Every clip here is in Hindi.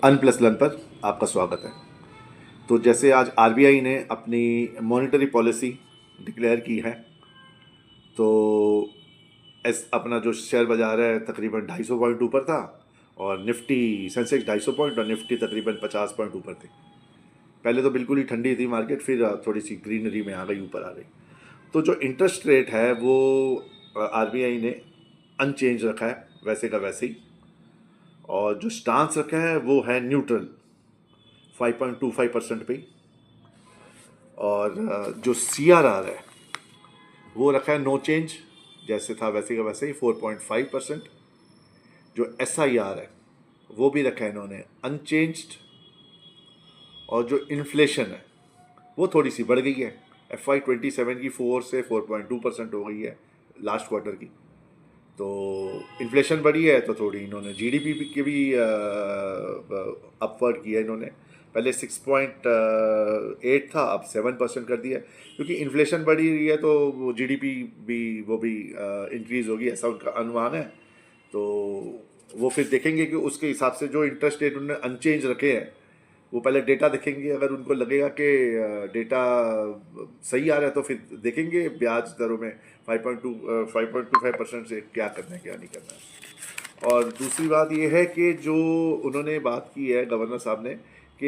अन प्लस लन पर आपका स्वागत है। तो जैसे आज आरबीआई ने अपनी मॉनेटरी पॉलिसी डिक्लेयर की है, तो अपना जो शेयर बाजार है तकरीबन 250 पॉइंट ऊपर था, और निफ्टी सेंसेक्स 250 पॉइंट और निफ्टी तकरीबन 50 पॉइंट ऊपर थी। पहले तो बिल्कुल ही ठंडी थी मार्केट, फिर थोड़ी सी ग्रीनरी में आ गई, ऊपर आ गई। तो जो इंटरेस्ट रेट है वो आरबीआई ने अनचेंज रखा है, वैसे का वैसे ही। और जो स्टांस रखा है वो है न्यूट्रल, 5.25% पे ही। और जो सी आर आर है वो रखा है नो चेंज, जैसे था वैसे का वैसे ही, 4.5%। जो एस आई आर है वो भी रखा है इन्होंने अनचेंज्ड। और जो इन्फ्लेशन है वो थोड़ी सी बढ़ गई है, FY27 की 4 से 4.2% हो गई है लास्ट क्वार्टर की। तो इन्फ्लेशन बढ़ी है तो थोड़ी इन्होंने जीडीपी की भी अपवर्ड किया इन्होंने। पहले 6.8 था, अब 7% कर दिया, क्योंकि इन्फ्लेशन बढ़ी रही है तो वो जीडीपी भी इंक्रीज होगी, ऐसा उनका अनुमान है। तो वो फिर देखेंगे कि उसके हिसाब से जो इंटरेस्ट रेट उन्होंने अनचेंज रखे हैं, वो पहले डेटा देखेंगे। अगर उनको लगेगा कि डेटा सही आ रहा है तो फिर देखेंगे ब्याज दरों में 5.25% से क्या करना है क्या नहीं करना है। और दूसरी बात ये है कि जो उन्होंने बात की है गवर्नर साहब ने, कि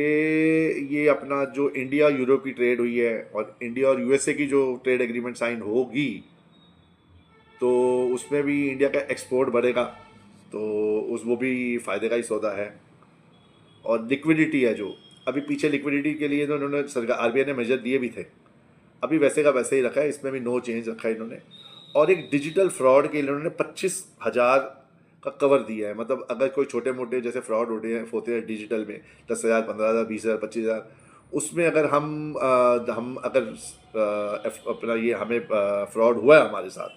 ये अपना जो इंडिया यूरोप की ट्रेड हुई है और इंडिया और यूएसए की जो ट्रेड एग्रीमेंट साइन होगी, तो उसमें भी इंडिया का एक्सपोर्ट बढ़ेगा, तो वो भी फ़ायदे का ही सौदा है। और लिक्विडिटी है, जो अभी पीछे लिक्विडिटी के लिए तो उन्होंने सरकार आरबीआई ने मेजर दिए भी थे, अभी वैसे का वैसे ही रखा है, इसमें भी नो चेंज रखा है इन्होंने। और एक डिजिटल फ्रॉड के लिए उन्होंने 25,000 का कवर दिया है। मतलब अगर कोई छोटे मोटे जैसे फ्रॉड होते हैं डिजिटल में, 10,000, 15,000, 20,000, 25,000, उसमें अगर हम अगर अपना ये हमें फ्रॉड हुआ है हमारे साथ,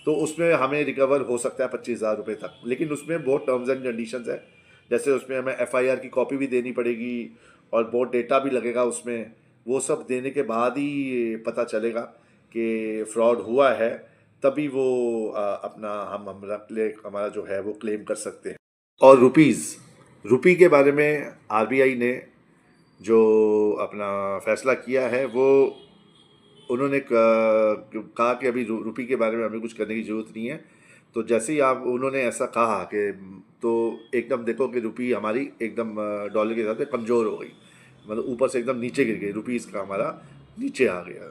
तो उसमें हमें रिकवर हो सकता है 25,000 रुपये तक। लेकिन उसमें बहुत टर्म्स एंड कंडीशंस है, जैसे उसमें हमें एफआईआर की कॉपी भी देनी पड़ेगी और बहुत डेटा भी लगेगा उसमें। वो सब देने के बाद ही पता चलेगा कि फ्रॉड हुआ है, तभी वो अपना हमारा जो है वो क्लेम कर सकते हैं। और रुपी के बारे में आरबीआई ने जो अपना फैसला किया है, वो उन्होंने कहा कि अभी रुपी के बारे में हमें कुछ करने की ज़रूरत नहीं है। तो जैसे ही आप उन्होंने ऐसा कहा कि, तो एकदम देखो कि रुपी हमारी एकदम डॉलर के हिसाब से कमज़ोर हो गई, मतलब ऊपर से एकदम नीचे गिर गई, रुपीज़ का हमारा नीचे आ गया।